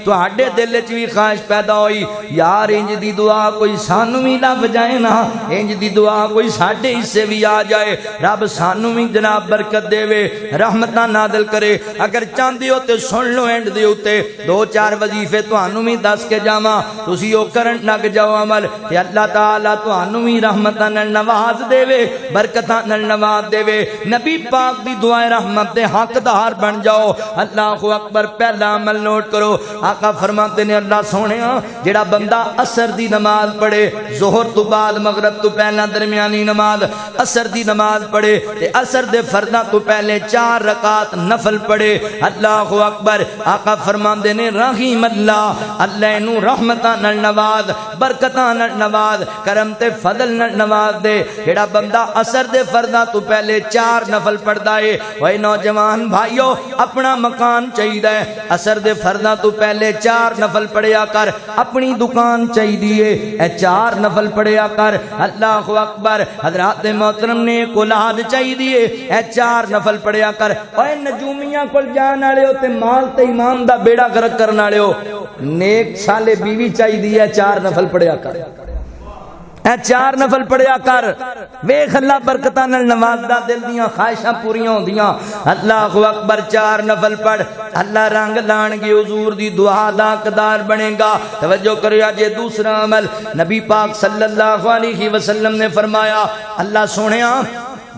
تواڈے دل وچ بھی خواہش پیدا ہوئی یار انج دی دعا کوئی سانو بھی لب جائے نا، انج دی دعا کوئی ساڈے حصے بھی آ جائے، رب سانو بھی جناب برکت دے وے، رحمتاں نازل کرے۔ اگر چاہندے ہو تے سن لو اینڈ دے اوتے دو چار وظیفے تانوں بھی دس کے جاواں، تسی او کرن لگ جاؤ عمل تے اللہ تعالی تانوں بھی رحمتاں نال نواز دے وے، برکتاں نال نواز دے وے۔ نبی پاک دی دعائے رحمت دے حقدار بن جاؤ۔ اللہ اکبر۔ پہلا عمل نوٹ کرو، آقا فرماتے نے اللہ سونیا جڑا بندہ عصر دی نماز پڑھے، ظہر تو بعد مغرب تو پہلا درمیانی نماز، عصر دی نماز پڑھے تے عصر دے فرضاں تو پہلے 4 رکعت نفل پڑھے، اللہ اکبر۔ آقا فرماتے نے رحیم اللہ، اللہ نو رحمتاں نال نواز، برکتاں نال نواز، کرم تے فضل نال نواز دے۔ جڑا بندہ عصر دے فرضاں تو پہلے 4 نفل پڑھدا ہے، اوے نوجوان بھائیو اپنا مکان چاہیے، عصر دے فرضاں تو پہلے 4 نفل پڑھیا کر، اپنی دکان چاہیے اے 4 نفل پڑھیا کر، اللہ اکبر۔ حضرات محترم نے اولاد چاہیے اے 4 نفل پڑھیا کر۔ اوے نجومیاں کول جان والے تے مال تے ایمان دا بیڑا غرق کرن والے نیک صالح بیوی چاہیے اے 4 نفل پڑھیا کر، اے 4 نفل پڑھیا کر، ویکھ اللہ برکتاں نال نوازدا، دل دیاں خواہشاں پوریاں ہوندیاں۔ اللہ اکبر۔ 4 نفل پڑھ، اللہ رنگ لان گے، حضور دی دعا دا حقدار بنے گا۔ توجہ کریا جے دوسرا عمل، نبی پاک صلی اللہ علیہ وسلم نے فرمایا اللہ سونیا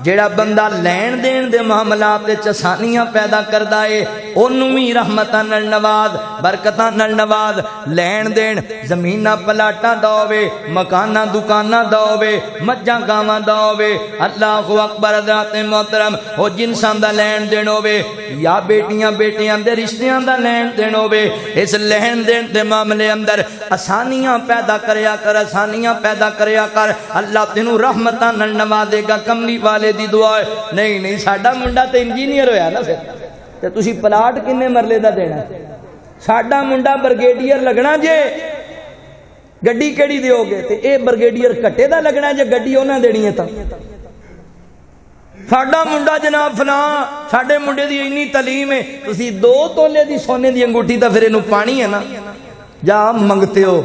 جیڑا بندہ لین دین دے معاملات وچ آسانیاں پیدا کردا ہے اونوں وی رحمتاں نال نواز، برکتاں نال نواز۔ لین دین زمیناں پلاٹاں دا ہوے، مکاناں دکاناں دا ہوے، مجھاں گاواں دا ہوے، اللہ اکبر۔ حضرات محترم او جنساں دا لین دین ہوے یا بیٹیاں بیٹیاں دے رشتیاں دا لین دین ہوے، اس لین دین دے معاملے اندر آسانیاں پیدا کریا کر، آسانیاں پیدا کریا کر، اللہ تینوں رحمتاں نال نوازے گا۔ کملی والے دی دعا ہے نہیں ساڈا منڈا تے انجینئر ہویا نا پھر تے تسی پلاٹ کنے مرلے دا دینا، ساڈا منڈا برگیڈیئر لگنا جے، گڈی کیڑی دیو گے تے اے برگیڈیئر کٹے دا لگنا جے گڈی انہاں دینی ہے تا ساڈا منڈا جناب فلاں، ساڈے منڈے دی اتنی تعلیم ہے، تسی 2 تولے دی سونے دی انگوٹھی تا پھر اینوں پانی ہے نا، جا منگتے ہو۔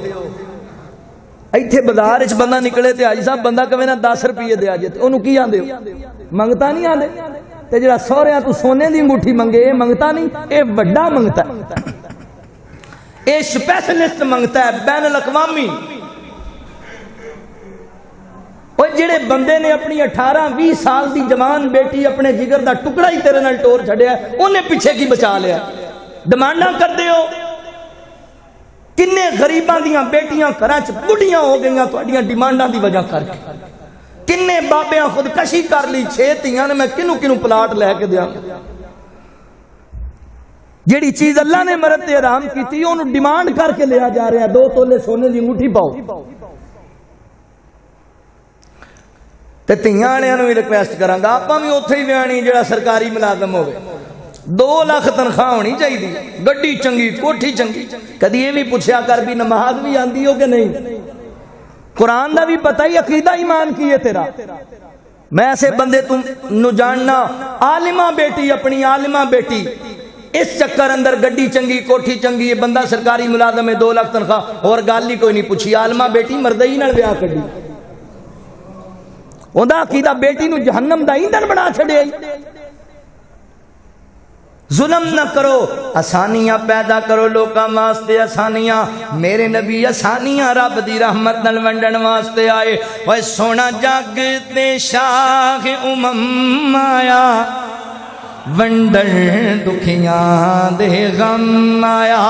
ایتھے بازار وچ بندہ نکلے تے حاجی صاحب بندہ کہے نا 10 روپے دے آجے تے اونوں کی آندے ہو؟ منگتا نہیں آندے تے جڑا سہریاں تو سونے دی انگوٹھی منگے اے منگتا نہیں، اے بڑا منگتا ہے، اے سپیشلسٹ منگتا ہے، بین الاقوامی۔ وہ جڑے بندے نے اپنی 18-20 سال دی جوان بیٹی اپنے جگر دا ٹکڑا ہی تیرے نال ٹور چھڈیا انہیں پیچھے کی بچا لیا، ڈیمانڈاں کردے ہو۔ کنے غریباں دیاں بیٹیاں گھراں چ بڑھیاں ہو گئیاں تہاڈیاں ڈیمانڈاں دی وجہ کر کے، کنے بابیاں خودکشی کر لی، 6 تیاں نے میں کنوں پلاٹ لے کے دیاں۔ جیڑی چیز اللہ نے مرد تے حرام کیتی اونوں ڈیمانڈ کر کے لیا جا رہا ہے، 2 تولے سونے دی انگوٹھی پاؤ۔ تے تیاں والےاں نوں وی ریکویسٹ کراں گا آپاں وی اوتھے ہی ویانی جڑا سرکاری ملازم ہوے، 2 لاکھ تنخواہ ہونی چاہیے، گڈی چنگی، کوٹھی چنگی۔ کدی یہ بھی پوچھیا کر بھی نماز بھی آندی ہو کہ نہیں، قرآن دا بھی پتہ ہی، عقیدہ ایمان کی ہے تیرا؟ میں ایسے بندے تم نو جاننا، عالمہ بیٹی، اپنی عالمہ بیٹی اس چکر اندر گڈی چنگی، کوٹھی چنگی، یہ بندہ سرکاری ملازم ہے، 2 لاکھ تنخواہ، اور گل ہی کوئی نہیں پوچھی، عالمہ بیٹی مردئی نال بیاہ کڈی، اوندا عقیدہ بیٹی نو جہنم دا ایندھن بنا چھڑیا۔ ظلم نہ کرو، آسانیاں پیدا کرو لوکاں واسطے، آسانیاں میرے نبی آسانیاں رب دی رحمت نال ونڈن واسطے آئے۔ اوے سونا جگ تے شاہ امم آیا، ونڈن دکھیاں دے غم آیا،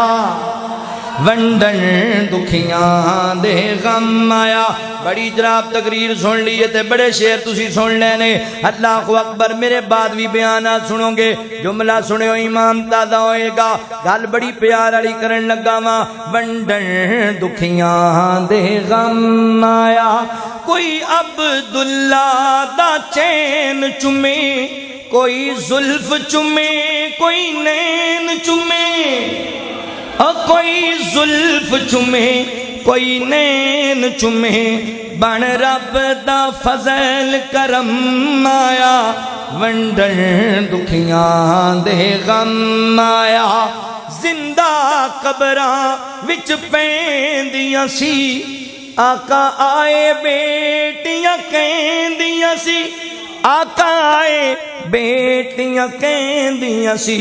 ونڈن دکھیاں دے غم آیا۔ بڑی جناب تقریر سن لیے تے بڑے شعر تسی سن لینے، اللہ اکبر۔ میرے بعد بھی بیانات سنو گے، جملہ سنو ایمان تازہ ہوئے گا، گل بڑی پیار والی کرن لگا وا۔ ونڈن دکھیاں دے غم آیا، کوئی عبداللہ دا چین چومے، کوئی زلف چومے، کوئی نین چومے، کوئی زلف چومے، کوئی نین چومے، بن رب دا فضل کرم آیا، ونڈن دکھیاں دے غم آیا۔ زندہ قبراں وچ پیندیاں سی آقا آئے بیٹیاں کہندیاں سی آقا آئے بیٹیاں کہندیاں سی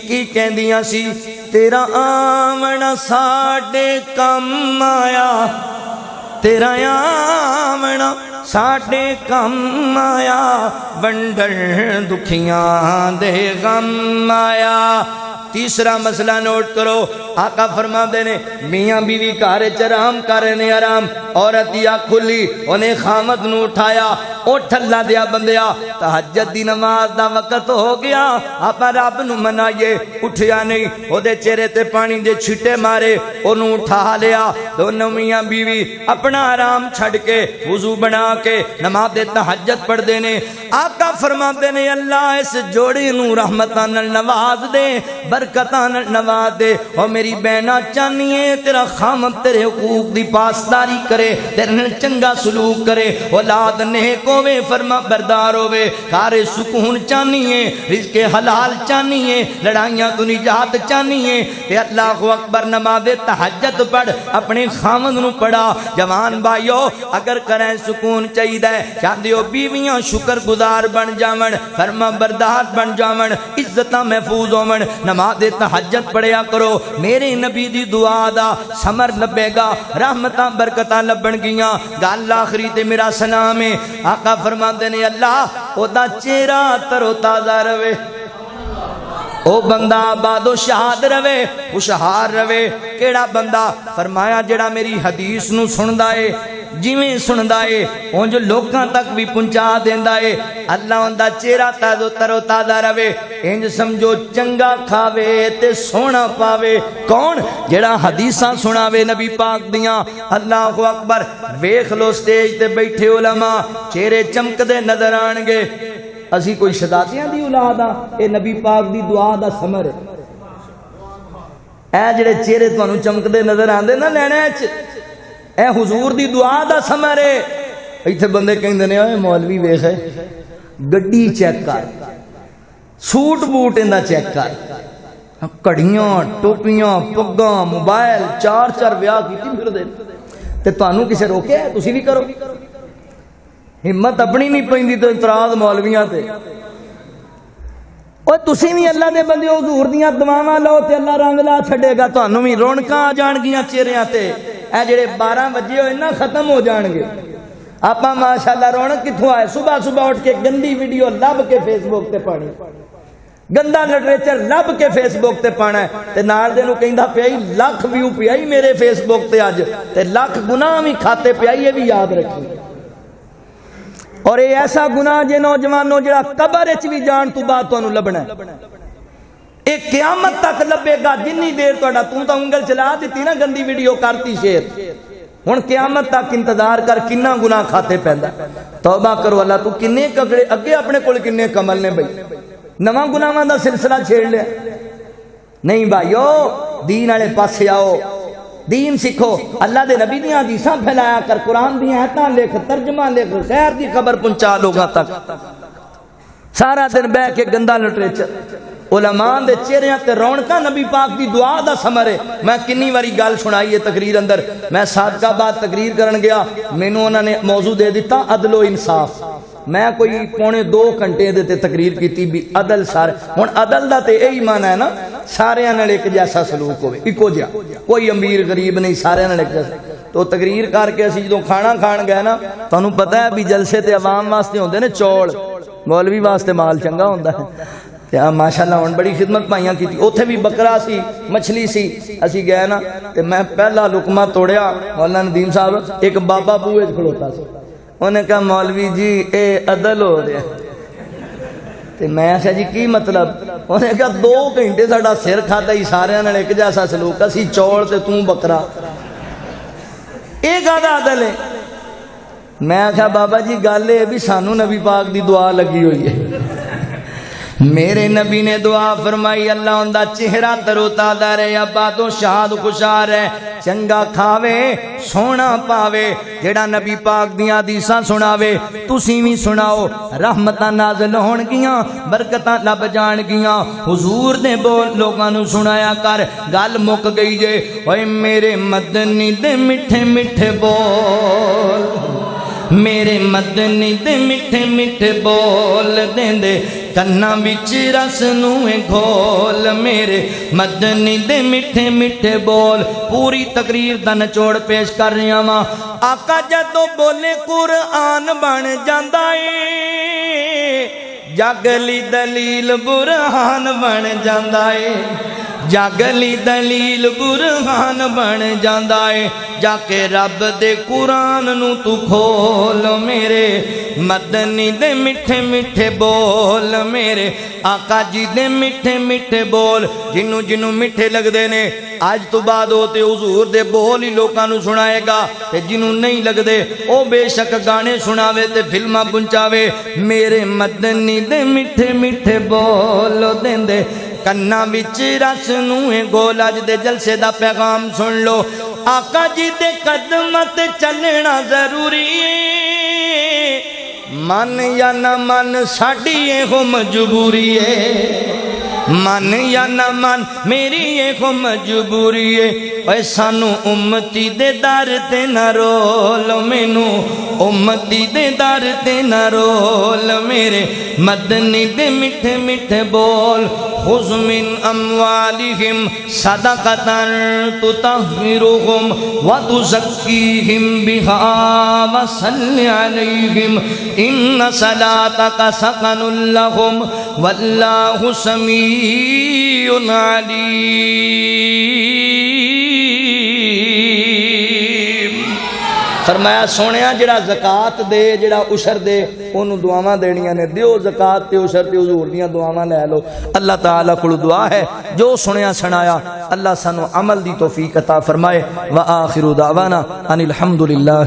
کی کہندیاں سی تیرا آمنا ساڈے کم آیا تیرا آمنا ساڈے کم آیا ونڈر دکھیاں دے غم آیا تیسرا مسئلہ نوٹ کرو آقا فرما دینے میاں بیوی کارے چرام کرنے آرام عورت دیا کھلی انہیں خامد نو اٹھایا اٹھ اللہ دیا بندیا تہجد دی نماز دا وقت ہو گیا آپ رب نو منائیے اٹھیا نہیں او دے چہرے تے پانی دے چھٹے مارے انہوں اٹھا لیا دونوں میاں بیوی اپنا آرام چھڑ کے وضو بنا کے نماز تہجد پڑھ دینے آقا فرما دینے اللہ اس جوڑی نو رحمتان نواز دے برکتان نواز دے اور میری بہنہ چانیے تیرا خامد تیرے حقوق دی پاسداری کرے تیرے چنگا سلوک کرے اولاد نیک ہوئے فرما بردار ہوئے کارے سکون چانیے رزق حلال چانیے لڑائیاں تو نجات چانیے تے اللہ اکبر نماز تہجد پڑھ اپنے خامد نو پڑھا جوان بھائیو اگر کریں سکون چاہیے چاہتے ہو بیویاں شکر گزار بن جاون فرما بردار بن جاون عزتاں محفوظ ہوون نماز تہجد پڑھیا کرو میرے نبی دی دعا دا ثمر لبے گا رحمتاں برکتاں لبن گیاں گل آخری تے میرا سلام ہے آقا فرماندے نے اللہ او دا چہرہ تر و تازہ رہے او بندہ آباد و شاد رہے خوشحال رہے کیڑا بندہ فرمایا جڑا میری حدیث نو سندا ہے جویں سندا ہے اون جو لوکاں تک بھی پہنچا دیندا ہے اللہ اوندا چہرہ تر و تازہ رہے انج سمجھو چنگا کھاوے تے سونا پاوے کون جڑا حدیثاں سناوے نبی پاک دیاں اللہ اکبر ویکھ لو سٹیج تے بیٹھے علماء چہرے چمکدے نظر آن گے اسی کوئی شہزادیاں دی اولاد آ اے نبی پاک دی دعا دا ثمر ہے اے جڑے چہرے تانوں چمکدے نظر آندے نا لینے وچ اے حضور دی دعا دا ثمر ہے ایتھے بندے کہندے نے اوے مولوی ویکھ گڈی چیک کر سوٹ بوٹ اندا چیک کر کڑیاں ٹوپیاں پگاں موبائل چار ویاہ کیتی پھردے تے تانوں کسے روکیا ہے تسی بھی کرو ہمت اپنی نہیں پیندی تو اعتراض مولویاں تے اوے تسی بھی اللہ دے بندے حضور دیاں دعاواں لو تے اللہ رنگ لا چھڈے گا تانوں بھی رونقاں آ جان گیاں چہریاں تے اے جڑے 12 بجے ہوئے نا ختم ہو جان گے آپاں ماشاءاللہ رونق کتھوں آئے صبح اٹھ کے گندی ویڈیو لب کے فیس بک تے پانی گندا لٹریچر لب کے فیس بک تے پانا ہے تے نال دے نو کہندا پیائی لاکھ ویو پیائی میرے فیس بک تے اج تے لاکھ گناہ بھی کھاتے پیائی یہ بھی یاد رکھی اور یہ ایسا گناہ جے نوجوانوں جڑا قبر وچ بھی جان تو بعد تانوں لبنا ہے ایک قیامت تک لبے گا جنی دیر تہاڈا تو انگل چلا دیتی نا گندی ویڈیو کرتی شیئر ہن قیامت تک انتظار کر کنا گناہ کھاتے پیندا توبہ کرو اللہ تو کنے کگڑے اگے اپنے کول کنے کمل نے بھائی نواں گناہاں دا سلسلہ چھیڑ لیا نہیں بھائیو دین والے پاسے آؤ دین سکھو اللہ دے نبی دیاں حدیثاں پھیلایا کر قرآن دی آیتاں لکھ ترجمہ لکھ خیر دی خبر پہنچا لوگاں تک سارا دن بہ کے گندا لٹریچر علماء دے چہریاں تے رونقاں نبی پاک دی دعا دا ثمر ہے میں کنی واری گل سنائی ہے تقریر اندر میں صادقہ بعد تقریر کرن گیا مینوں انہاں نے موضوع دے دیتا عدل و انصاف میں کوئی 2.25 گھنٹے دے تے تقریر کیتی بھی عدل سارے ہن عدل دا تے یہی معنی ہے نا سارے نال ایک جیسا سلوک ہوئے اکو جہا کوئی امیر غریب نہیں سارے نال ایک جیسا تو تقریر کر کے اسی جدوں کھانا کھان گئے نا تانوں پتہ ہے بھی جلسے تے عوام واسطے ہوندے نے چول مولوی واسطے مال چنگا ہوندا ہے ماشاءاللہ ہن بڑی خدمت پائیاں کی اوتھے بھی بکرا سی مچھلی سی اسی گئے نا تے میں پہلا لقمہ توڑیا مولانا ندیم صاحب ایک بابا بوئے کھڑوتا سی انہیں کہا مولوی جی اے عدل ہو رہا تے میں آخیا جی کی مطلب انہیں کہا 2 گھنٹے ساڈا سر کھاتا ہی سارے نال ایک جیسا سلوک اسی چوڑ تے توں بکرا اے گادا عدل ہے میں آخیا بابا جی گل اے بھی سانو نبی پاک دی دعا لگی ہوئی ہے میرے نبی نے دعا فرمائی اللہ ان دا چہرہ ترو تازہ رہے، ابا تو شاد خوشحال ہے، چنگا کھاوے سونا پاوے۔ جیڑا نبی پاک دیاں حدیثاں سناوے تسی بھی سناؤ، رحمتاں نازل ہون گیاں، برکتاں لب جان گیاں۔ حضور نے بول لوگاں نو سنایا کر، گل مک گئی جے۔ اوے میرے مدنی دے میٹھے میٹھے بول، میرے مدنی دے میٹھے میٹھے بول دیندے کنا وچ رس نوے گھول، میرے مدنی دے میٹھے میٹھے بول۔ پوری تقریر دا نچوڑ پیش کر رہی ہاں۔ آقا جدوں بولے قرآن بن جاندا اے، جاگلی دلیل برہان بن جاندا اے، جاگلی دلیل برہان بن جاندا اے۔ جا کے رب دے قرآن نو تو کھول، میرے مدنی دے میٹھے میٹھے بول، میرے آقا جی دے میٹھے میٹھے بول۔ جنوں جنوں میٹھے لگ دے نے آج تو بعد ہوتے حضور دے بول ہی لوکاں نو سنائے گا، تے جنوں نہیں لگ دے او بے شک گانے سناوے تے فلماں پہنچاوے۔ میرے مدنی دے میٹھے میٹھے بول دیندے کنا وچ رس نوے گول۔ اج دے جلسے دا پیغام سن لو، آقا جی دے قدمت چلنا ضروری ہے، من یا نہ من ساڈی یہ مجبوری ہے، من یا نہ من میری یہ مجبوری ہے۔ اے سانو امتی دے در تے نہ رول، مینو امتی دے در تے نہ رول، میرے مدنی دے میٹھے میٹھے بول۔ خذ من اموالہم صدقۃ تطہرہم وتزکیہم بہا وصل علیہم ان صلاتک سکن لہم واللہ سمیع علیم۔ فرمایا سونیا جڑا زکات دے، جڑا عشر دے، اونوں دعاواں دینیاں نے، دیو زکات تے عشر تے حضور دیاں دعاواں لے لو۔ اللہ تعالیٰ کول دعا ہے جو سنیا سنایا اللہ سانو عمل دی توفیق عطا فرمائے۔ وآخر دعوانا ان الحمدللہ۔